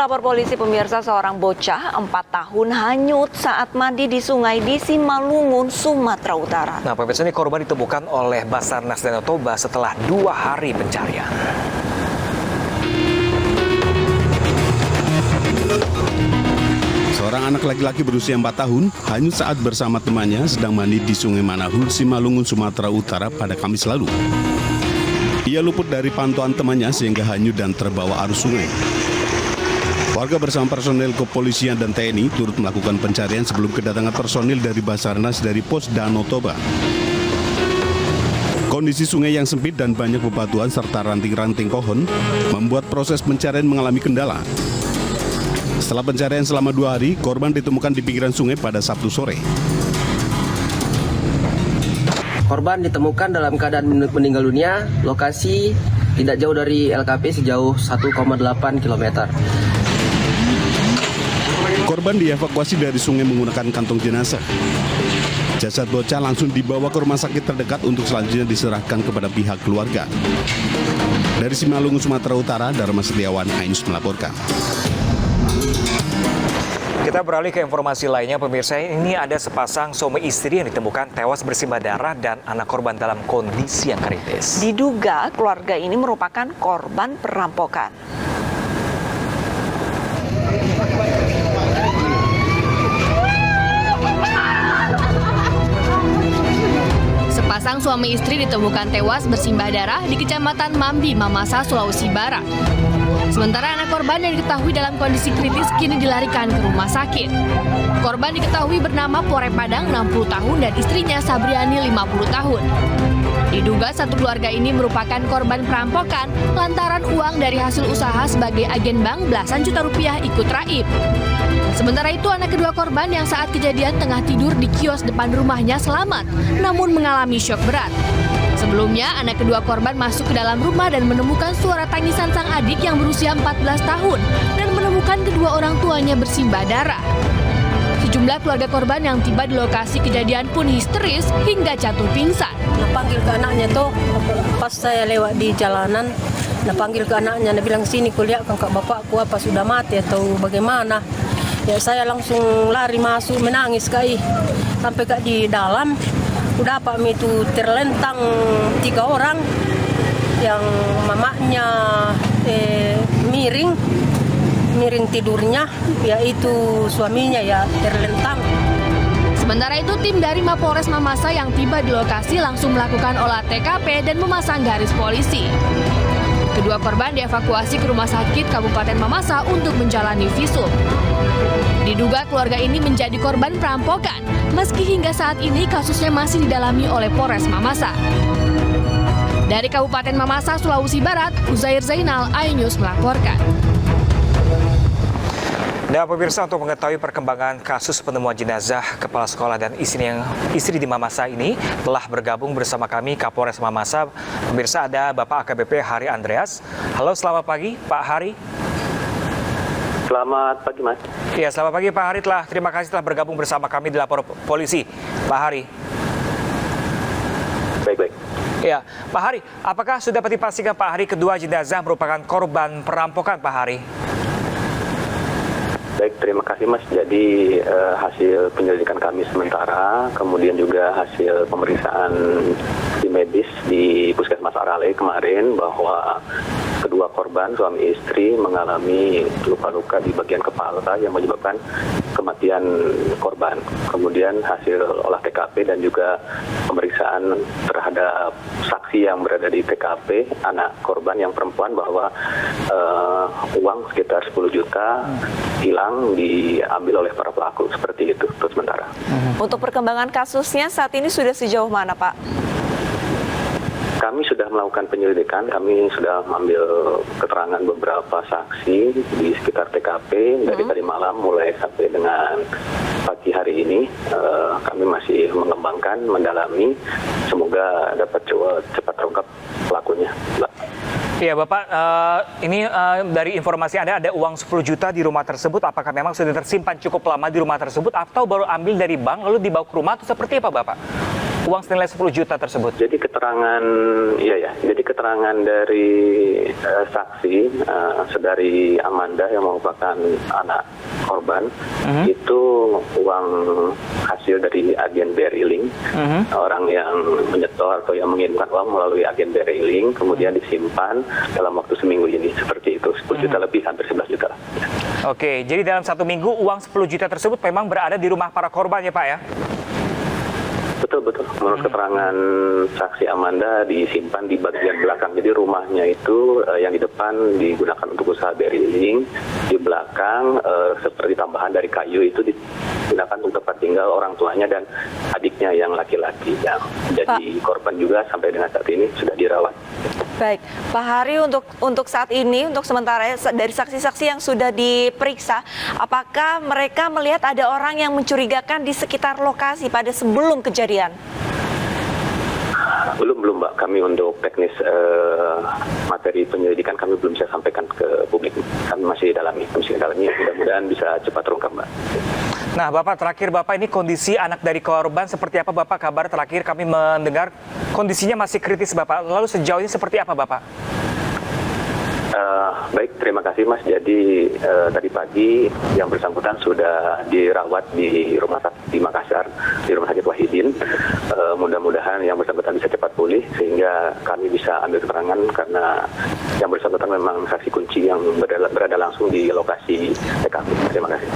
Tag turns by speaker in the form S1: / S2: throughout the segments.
S1: Lapor polisi pemirsa, seorang bocah 4 tahun hanyut saat mandi di sungai di Simalungun, Sumatera Utara.
S2: Nah, pemirsa, ini korban ditemukan oleh Basarnas Danau Toba setelah 2 hari pencarian.
S3: Seorang anak laki-laki berusia 4 tahun hanyut saat bersama temannya sedang mandi di Sungai Manahul, Simalungun, Sumatera Utara pada Kamis lalu. Ia luput dari pantauan temannya sehingga hanyut dan terbawa arus sungai. Warga bersama personel kepolisian dan TNI turut melakukan pencarian sebelum kedatangan personil dari Basarnas dari Pos Danau Toba. Kondisi sungai yang sempit dan banyak bebatuan serta ranting-ranting pohon membuat proses pencarian mengalami kendala. Setelah pencarian selama 2 hari, korban ditemukan di pinggiran sungai pada Sabtu sore.
S4: Korban ditemukan dalam keadaan meninggal dunia, lokasi tidak jauh dari LKP sejauh 1,8 km.
S3: Korban dievakuasi dari sungai menggunakan kantong jenazah. Jasad bocah langsung dibawa ke rumah sakit terdekat untuk selanjutnya diserahkan kepada pihak keluarga. Dari Simalungun, Sumatera Utara, Dharma Setiawan, Ainus melaporkan.
S2: Kita beralih ke informasi lainnya, pemirsa. Ini ada sepasang suami istri yang ditemukan tewas bersimbah darah dan anak korban dalam kondisi yang kritis.
S1: Diduga keluarga ini merupakan korban perampokan.
S5: Sepasang suami istri ditemukan tewas bersimbah darah di Kecamatan Mambi, Mamasa, Sulawesi Barat. Sementara anak korban yang diketahui dalam kondisi kritis kini dilarikan ke rumah sakit. Korban diketahui bernama Pore Padang 60 tahun dan istrinya Sabriani 50 tahun. Diduga satu keluarga ini merupakan korban perampokan lantaran uang dari hasil usaha sebagai agen bank belasan juta rupiah ikut raib. Sementara itu anak kedua korban yang saat kejadian tengah tidur di kios depan rumahnya selamat, namun mengalami syok berat. Sebelumnya, anak kedua korban masuk ke dalam rumah dan menemukan suara tangisan sang adik yang berusia 14 tahun dan menemukan kedua orang tuanya bersimbah darah. Sejumlah keluarga korban yang tiba di lokasi kejadian pun histeris hingga jatuh pingsan.
S6: Panggil ke anaknya tuh, pas saya lewat di jalanan, panggil ke anaknya, bilang sini kuliah kan kak bapakku apa sudah mati atau bagaimana. Ya saya langsung lari masuk menangis kai, sampai kak di dalam. Udah Pak itu terlentang 3 orang, yang mamanya miring tidurnya, yaitu suaminya ya terlentang.
S5: Sementara itu tim dari Mapolres Mamasa yang tiba di lokasi langsung melakukan olah TKP dan memasang garis polisi. Kedua korban dievakuasi ke rumah sakit Kabupaten Mamasa untuk menjalani visum. Diduga keluarga ini menjadi korban perampokan, meski hingga saat ini kasusnya masih didalami oleh Polres Mamasa. Dari Kabupaten Mamasa, Sulawesi Barat, Uzair Zainal, iNews melaporkan.
S2: Nah, pemirsa, untuk mengetahui perkembangan kasus penemuan jenazah kepala sekolah dan istri di Mamasa ini telah bergabung bersama kami Kapolres Mamasa. Pemirsa, ada Bapak AKBP Hari Andreas. Halo, selamat pagi Pak Hari.
S7: Selamat pagi, Mas.
S2: Iya, selamat pagi Pak Hari. Terima kasih telah bergabung bersama kami di Lapor Polisi, Pak Hari.
S7: Baik.
S2: Ya, Pak Hari, apakah sudah dapat dipastikan Pak Hari kedua jenazah merupakan korban perampokan, Pak Hari?
S7: Baik, terima kasih Mas. Jadi hasil penyelidikan kami sementara, kemudian juga hasil pemeriksaan di medis di Puskesmas Arale kemarin bahwa kedua korban suami istri mengalami luka-luka di bagian kepala yang menyebabkan kematian korban. Kemudian hasil olah TKP dan juga pemeriksaan terhadap saksi yang berada di TKP, anak korban yang perempuan, bahwa uang sekitar 10 juta hilang diambil oleh para pelaku, seperti itu untuk sementara.
S1: Untuk perkembangan kasusnya saat ini sudah sejauh mana, Pak?
S7: Kami sudah melakukan penyelidikan, kami sudah mengambil keterangan beberapa saksi di sekitar TKP dari tadi malam mulai sampai dengan pagi hari ini. Kami masih mengembangkan, mendalami, semoga dapat cepat terungkap pelakunya.
S2: Iya Bapak, ini dari informasi Anda ada uang 10 juta di rumah tersebut. Apakah memang sudah tersimpan cukup lama di rumah tersebut atau baru ambil dari bank lalu dibawa ke rumah atau seperti apa Bapak? uang senilai 10 juta tersebut?
S7: Jadi jadi keterangan dari saksi saudari Amanda yang merupakan anak korban itu uang hasil dari agen BRI Link, orang yang menyetor atau yang mengirimkan uang melalui agen BRI Link, kemudian disimpan dalam waktu seminggu ini, seperti itu, 10 juta lebih, hampir 11 juta.
S2: Oke, jadi dalam 1 minggu uang 10 juta tersebut memang berada di rumah para korban ya Pak ya?
S7: Betul. Menurut keterangan saksi Amanda disimpan di bagian belakang. Jadi rumahnya itu yang di depan digunakan untuk usaha BRI Link, di belakang seperti tambahan dari kayu itu digunakan untuk tempat tinggal orang tuanya dan adiknya yang laki-laki yang jadi korban juga sampai dengan saat ini sudah dirawat.
S1: Baik, Pak Hari, untuk saat ini, untuk sementara dari saksi-saksi yang sudah diperiksa, apakah mereka melihat ada orang yang mencurigakan di sekitar lokasi pada sebelum kejadian?
S7: Belum Mbak, kami untuk teknis materi penyelidikan kami belum bisa sampaikan ke publik. Kami masih dalami, mudah-mudahan bisa cepat terungkap Mbak.
S2: Nah Bapak, terakhir Bapak, ini kondisi anak dari korban seperti apa Bapak? Kabar terakhir kami mendengar kondisinya masih kritis Bapak, lalu sejauh ini seperti apa Bapak?
S7: Baik, terima kasih Mas. Jadi tadi pagi yang bersangkutan sudah dirawat di rumah sakit di Makassar, di Rumah Sakit Wahidin. Mudah-mudahan yang bersangkutan bisa cepat pulih sehingga kami bisa ambil keterangan, karena yang bersangkutan memang saksi kunci yang berada langsung di lokasi TKP. Terima kasih.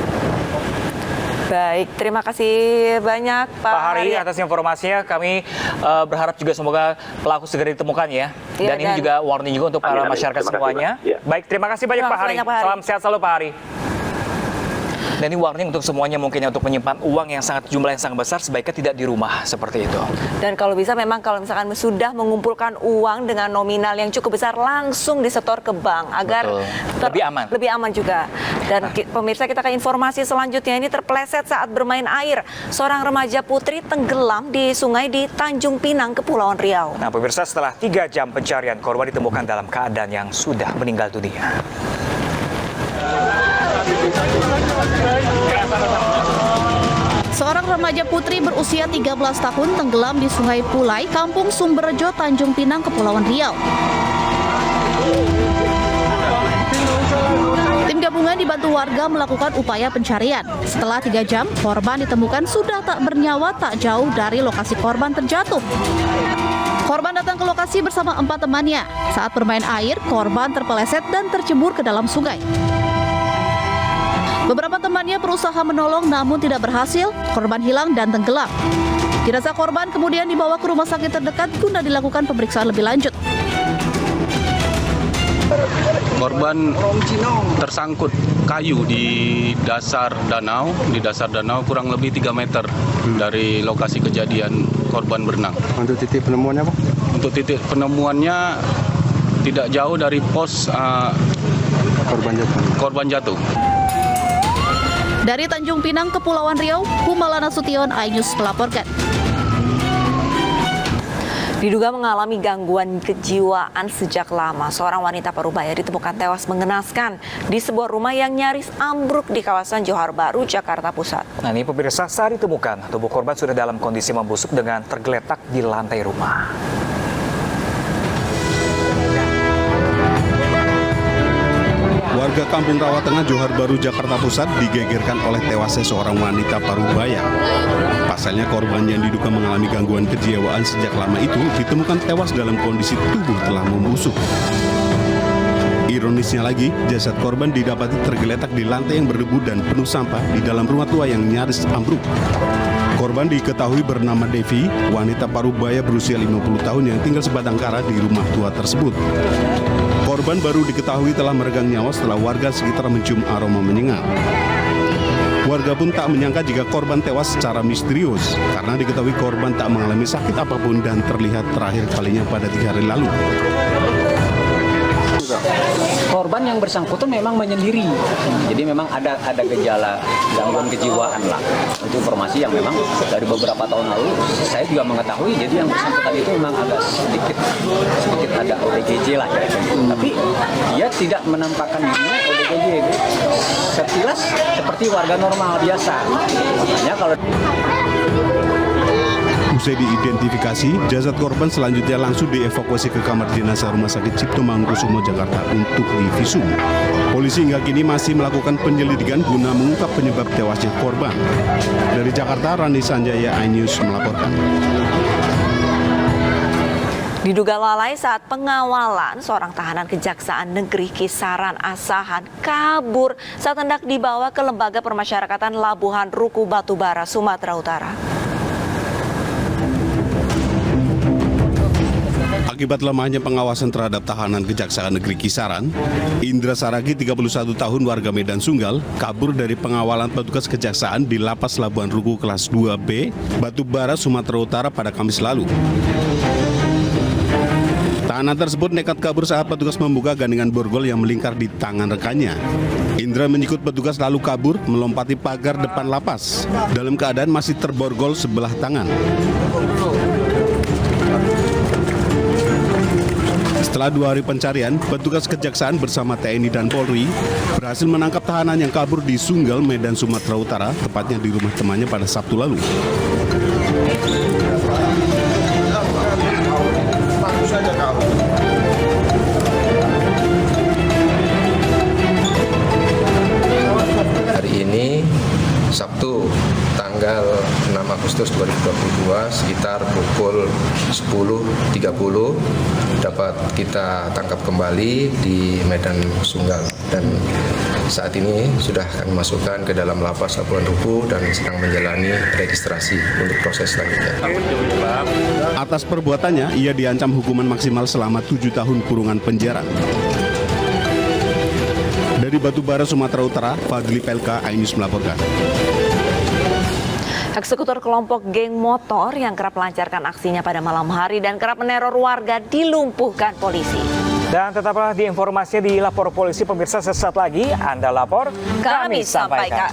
S1: Baik, terima kasih banyak Pak
S2: Hari atas informasinya. Kami berharap juga semoga pelaku segera ditemukan ya. Dan ini juga warning juga untuk para masyarakat semuanya. Baik, terima kasih banyak Pak Hari. Salam sehat selalu Pak Hari. Dan ini warning untuk semuanya mungkin untuk menyimpan uang yang jumlah yang sangat besar, sebaiknya tidak di rumah seperti itu.
S1: Dan kalau bisa memang kalau misalkan sudah mengumpulkan uang dengan nominal yang cukup besar, langsung disetor ke bank agar lebih aman juga. Dan pemirsa, kita ke informasi selanjutnya. Ini terpeleset saat bermain air. Seorang remaja putri tenggelam di sungai di Tanjung Pinang, Kepulauan Riau.
S2: Nah pemirsa, setelah 3 jam pencarian, korban ditemukan dalam keadaan yang sudah meninggal dunia.
S8: Seorang remaja putri berusia 13 tahun tenggelam di Sungai Pulai, Kampung Sumberjo, Tanjung Pinang, Kepulauan Riau. Tim gabungan dibantu warga melakukan upaya pencarian. Setelah 3 jam, korban ditemukan sudah tak bernyawa tak jauh dari lokasi korban terjatuh. Korban datang ke lokasi bersama 4 temannya. Saat bermain air, korban terpeleset dan tercebur ke dalam sungai. Beberapa temannya berusaha menolong namun tidak berhasil, korban hilang dan tenggelam. Jenazah korban kemudian dibawa ke rumah sakit terdekat guna dilakukan pemeriksaan lebih lanjut.
S9: Korban tersangkut kayu di dasar danau kurang lebih 3 meter dari lokasi kejadian korban berenang.
S10: Untuk titik penemuannya apa?
S9: Untuk titik penemuannya tidak jauh dari pos korban jatuh.
S8: Dari Tanjung Pinang, Kepulauan Riau, Humalana Sution, iNews melaporkan.
S1: Diduga mengalami gangguan kejiwaan sejak lama, seorang wanita Parubaya ditemukan tewas mengenaskan di sebuah rumah yang nyaris ambruk di kawasan Johar Baru, Jakarta Pusat.
S2: Nah ini pemirsa, saat ditemukan, tubuh korban sudah dalam kondisi membusuk dengan tergeletak di lantai rumah.
S3: Warga Kampung Rawa Tengah, Johar Baru, Jakarta Pusat digegerkan oleh tewasnya seorang wanita Parubaya. Pasalnya korban yang diduga mengalami gangguan kejiwaan sejak lama itu ditemukan tewas dalam kondisi tubuh telah membusuk. Ironisnya lagi, jasad korban didapati tergeletak di lantai yang berdebu dan penuh sampah di dalam rumah tua yang nyaris ambruk. Korban diketahui bernama Devi, wanita Parubaya berusia 50 tahun yang tinggal sebatang kara di rumah tua tersebut. Korban baru diketahui telah meregang nyawa setelah warga sekitar mencium aroma menyengat. Warga pun tak menyangka jika korban tewas secara misterius karena diketahui korban tak mengalami sakit apapun dan terlihat terakhir kalinya pada 3 hari lalu.
S11: Korban yang bersangkutan memang menyendiri, jadi memang ada gejala gangguan kejiwaan lah. Itu informasi yang memang dari beberapa tahun lalu saya juga mengetahui. Jadi yang bersangkutan itu memang agak sedikit ada ODGJ lah ya. Tapi dia tidak menampakkan dirinya ODGJ. Sekilas seperti warga normal biasa. Makanya kalau
S3: Usai diidentifikasi, jasad korban selanjutnya langsung dievakuasi ke kamar jenazah Rumah Sakit Cipto Mangunkusumo, Jakarta untuk divisum. Polisi hingga kini masih melakukan penyelidikan guna mengungkap penyebab tewasnya korban. Dari Jakarta, Randi Sanjaya, iNews melaporkan.
S1: Diduga lalai saat pengawalan, seorang tahanan Kejaksaan Negeri Kisaran Asahan kabur saat hendak dibawa ke Lembaga Permasyarakatan Labuhan Ruku Batubara, Sumatera Utara.
S3: Akibat lemahnya pengawasan terhadap tahanan Kejaksaan Negeri Kisaran, Indra Saragi, 31 tahun warga Medan Sunggal, kabur dari pengawalan petugas kejaksaan di Lapas Labuhan Ruku kelas 2B, Batubara, Sumatera Utara pada Kamis lalu. Tahanan tersebut nekat kabur saat petugas membuka gandengan borgol yang melingkar di tangan rekannya. Indra menyikut petugas lalu kabur melompati pagar depan lapas dalam keadaan masih terborgol sebelah tangan. Setelah 2 hari pencarian, petugas kejaksaan bersama TNI dan Polri berhasil menangkap tahanan yang kabur di Sunggal, Medan, Sumatera Utara, tepatnya di rumah temannya pada Sabtu lalu.
S10: Hari ini, Sabtu, tanggal 6 Agustus 2022 sekitar pukul 10.30 dapat kita tangkap kembali di Medan Sunggal, dan saat ini sudah kami masukkan ke dalam lapas Labuhan Ruku dan sedang menjalani registrasi untuk proses selanjutnya.
S3: Atas perbuatannya, ia diancam hukuman maksimal selama 7 tahun kurungan penjara. Dari Batubara, Sumatera Utara, Fadli Pelka, iNews melaporkan.
S1: Eksekutor kelompok geng motor yang kerap melancarkan aksinya pada malam hari dan kerap meneror warga dilumpuhkan polisi.
S2: Dan tetaplah di informasinya di Lapor Polisi, pemirsa, sesaat lagi Anda lapor,
S1: kami sampaikan.